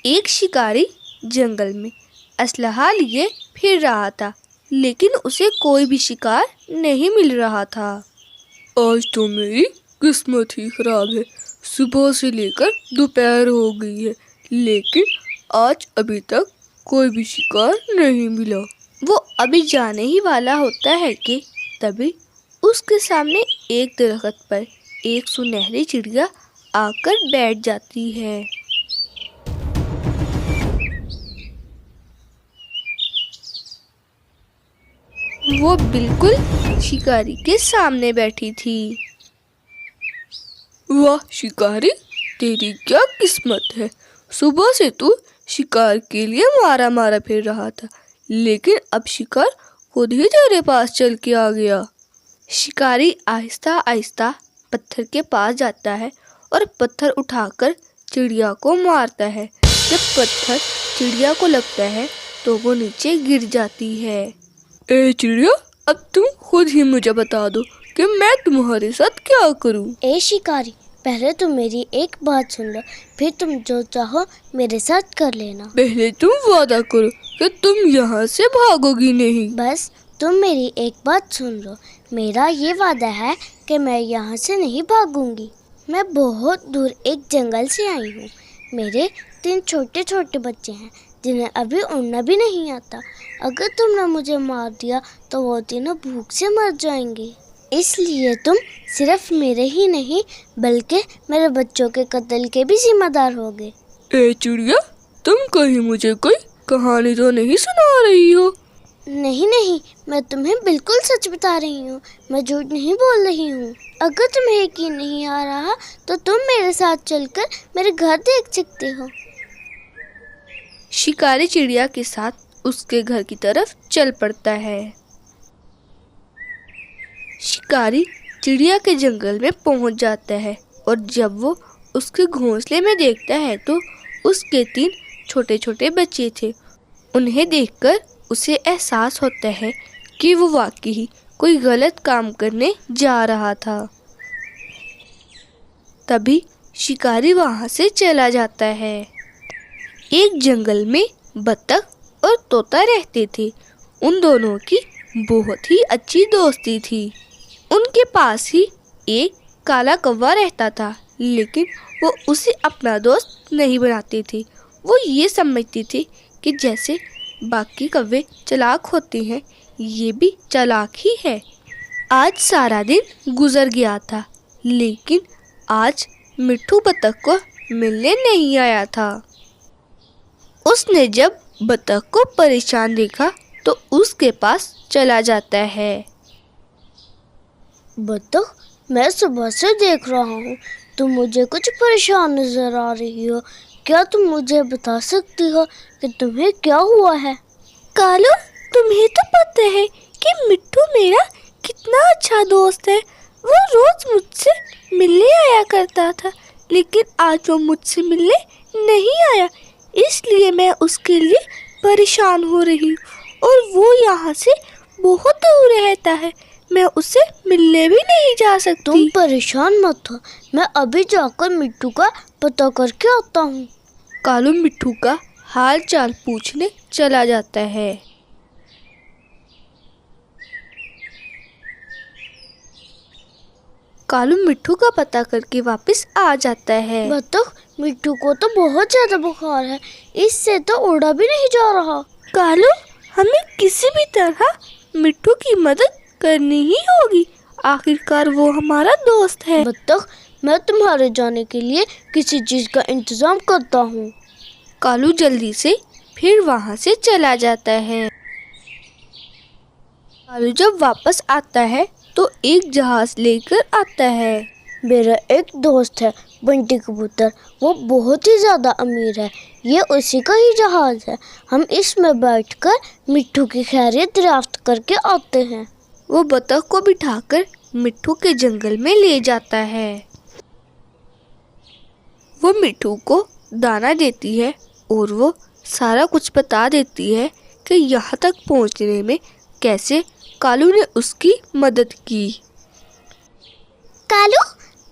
ایک شکاری جنگل میں اسلحہ لیے پھر رہا تھا، لیکن اسے کوئی بھی شکار نہیں مل رہا تھا۔ آج تو میری قسمت ہی خراب ہے، صبح سے لے کر دوپہر ہو گئی ہے، لیکن آج ابھی تک کوئی بھی شکار نہیں ملا۔ وہ ابھی جانے ہی والا ہوتا ہے کہ تبھی اس کے سامنے ایک درخت پر ایک سنہری چڑیا آ کر بیٹھ جاتی ہے۔ وہ بالکل شکاری کے سامنے بیٹھی تھی۔ واہ شکاری، تیری کیا قسمت ہے، صبح سے تو شکار کے لیے مارا مارا پھر رہا تھا، لیکن اب شکار خود ہی تیرے پاس چل کے آ گیا۔ شکاری آہستہ آہستہ پتھر کے پاس جاتا ہے اور پتھر اٹھا کر چڑیا کو مارتا ہے۔ جب پتھر چڑیا کو لگتا ہے تو وہ نیچے گر جاتی ہے۔ اے چڑیا، اب تم خود ہی مجھے بتا دو کہ میں تمہارے ساتھ کیا کروں۔ اے شکاری، پہلے تم میری ایک بات سن لو، پھر تم جو چاہو میرے ساتھ کر لینا۔ پہلے تم وعدہ کرو کہ تم یہاں سے بھاگو گی نہیں۔ بس تم میری ایک بات سن لو، میرا یہ وعدہ ہے کہ میں یہاں سے نہیں بھاگوں گی۔ میں بہت دور ایک جنگل سے آئی ہوں، میرے 3 چھوٹے چھوٹے بچے ہیں جنہیں ابھی اڑنا بھی نہیں آتا۔ اگر تم نے مجھے مار دیا تو وہ تینوں بھوک سے مر جائیں گے، اس لیے تم صرف میرے ہی نہیں بلکہ میرے بچوں کے قتل کے بھی ذمہ دار ہوگے۔ اے چڑیا، تم کہیں مجھے کوئی کہانی تو نہیں سنا رہی ہو؟ نہیں، میں تمہیں بالکل سچ بتا رہی ہوں، میں جھوٹ نہیں بول رہی ہوں۔ اگر تمہیں یقین نہیں آ رہا تو تم میرے ساتھ چل کر میرے گھر دیکھ سکتے ہو۔ شکاری چڑیا کے ساتھ اس کے گھر کی طرف چل پڑتا ہے۔ شکاری چڑیا کے جنگل میں پہنچ جاتا ہے اور جب وہ اس کے گھونسلے میں دیکھتا ہے تو اس کے 3 چھوٹے چھوٹے بچے تھے۔ انہیں دیکھ کر اسے احساس ہوتا ہے کہ وہ واقعی کوئی غلط کام کرنے جا رہا تھا۔ تبھی شکاری وہاں سے چلا جاتا ہے۔ ایک جنگل میں بطخ اور طوطا رہتے تھے۔ ان دونوں کی بہت ہی اچھی دوستی تھی۔ ان کے پاس ہی ایک کالا کوا رہتا تھا، لیکن وہ اسے اپنا دوست نہیں بناتے تھے۔ وہ یہ سمجھتے تھے کہ جیسے باقی کوے چالاک ہوتے ہیں، یہ بھی چالاک ہی ہے۔ آج سارا دن گزر گیا تھا، لیکن آج مٹھو بطخ کو ملنے نہیں آیا تھا۔ اس نے جب بطخ کو پریشان دیکھا تو اس کے پاس چلا جاتا ہے۔ بطخ، میں صبح سے دیکھ رہا ہوں، تم مجھے کچھ پریشان نظر آ رہی ہو، کیا تم مجھے بتا سکتی ہو کہ تمہیں کیا ہوا ہے؟ کالو، تمہیں تو پتہ ہے کہ مٹھو میرا کتنا اچھا دوست ہے۔ وہ روز مجھ سے ملنے آیا کرتا تھا، لیکن آج وہ مجھ سے ملنے نہیں آیا، اس لیے میں اس کے لیے پریشان ہو رہی ہوں اور وہ یہاں سے بہت دور رہتا ہے، میں اسے ملنے بھی نہیں جا سکتی۔ تم پریشان مت ہو، میں ابھی جا کر مٹھو کا پتہ کر کے آتا ہوں۔ کالو مٹھو کا حال چال پوچھنے چلا جاتا ہے۔ کالو مٹھو کا پتہ کر کے واپس آ جاتا ہے۔ بطخ، مٹھو کو تو بہت زیادہ بخار ہے، اس سے تو اڑا بھی نہیں جا رہا۔ کالو، ہمیں کسی بھی طرح مٹھو کی مدد کرنی ہی ہوگی، آخرکار وہ ہمارا دوست ہے۔ بطخ، میں تمہارے جانے کے لیے کسی چیز کا انتظام کرتا ہوں۔ کالو جلدی سے پھر وہاں سے چلا جاتا ہے۔ کالو جب واپس آتا ہے تو ایک جہاز لے کر آتا ہے۔ میرا ایک دوست ہے بنٹی کبوتر، وہ بہت ہی زیادہ امیر ہے، یہ اسی کا ہی جہاز ہے، ہم اس میں بیٹھ کر مٹھو کی خیریت دریافت کر کے آتے ہیں۔ وہ بطخ کو بٹھا کر مٹھو کے جنگل میں لے جاتا ہے۔ وہ مٹھو کو دانا دیتی ہے اور وہ سارا کچھ بتا دیتی ہے کہ یہاں تک پہنچنے میں کیسے کالو نے اس کی مدد کی۔ کالو،